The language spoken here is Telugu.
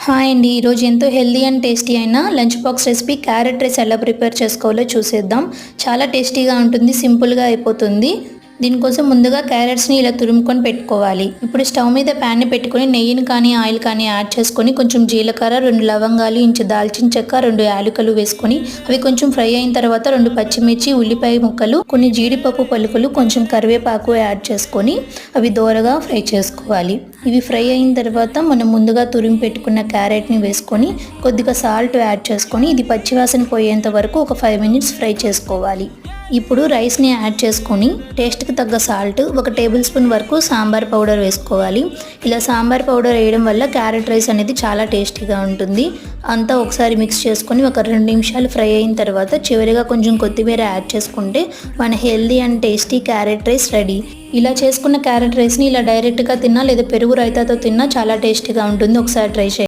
హాయ్ అండి. ఈరోజు ఎంతో హెల్తీ అండ్ టేస్టీ అయిన lunch box recipe carrot rice ఎలా ప్రిపేర్ చేసుకోవాలో చూసేద్దాం. చాలా టేస్టీగా ఉంటుంది, సింపుల్గా అయిపోతుంది. దీనికోసం ముందుగా క్యారెట్స్ని ఇలా తురుముకొని పెట్టుకోవాలి. ఇప్పుడు స్టవ్ మీద ప్యాన్ని పెట్టుకొని నెయ్యిని కానీ ఆయిల్ కానీ యాడ్ చేసుకొని కొంచెం జీలకర్ర, 2 లవంగాలు, ఇంచు దాల్చిన చెక్క, 2 యాలకులు వేసుకొని అవి కొంచెం ఫ్రై అయిన తర్వాత 2 పచ్చిమిర్చి, ఉల్లిపాయ ముక్కలు, కొన్ని జీడిపప్పు పలుకులు, కొంచెం కరివేపాకు యాడ్ చేసుకొని అవి దోరగా ఫ్రై చేసుకోవాలి. ఇవి ఫ్రై అయిన తర్వాత మనం ముందుగా తురిమి పెట్టుకున్న క్యారెట్ని వేసుకొని కొద్దిగా సాల్ట్ యాడ్ చేసుకొని ఇది పచ్చివాసన పోయేంత వరకు ఒక 5 మినిట్స్ ఫ్రై చేసుకోవాలి. ఇప్పుడు రైస్ని యాడ్ చేసుకొని టేస్ట్కి తగ్గ సాల్ట్, 1 టేబుల్ స్పూన్ వరకు సాంబార్ పౌడర్ వేసుకోవాలి. ఇలా సాంబార్ పౌడర్ వేయడం వల్ల క్యారెట్ రైస్ అనేది చాలా టేస్టీగా ఉంటుంది. అంతా ఒకసారి మిక్స్ చేసుకొని ఒక 2 నిమిషాలు ఫ్రై అయిన తర్వాత చివరిగా కొంచెం కొత్తిమీర యాడ్ చేసుకుంటే మన healthy and tasty carrot rice ready. ఇలా చేసుకున్న క్యారెట్ రైస్ని ఇలా డైరెక్ట్గా తిన్నా లేదా పెరుగు రైతాతో తిన్నా చాలా టేస్టీగా ఉంటుంది. ఒకసారి ట్రై చేయండి.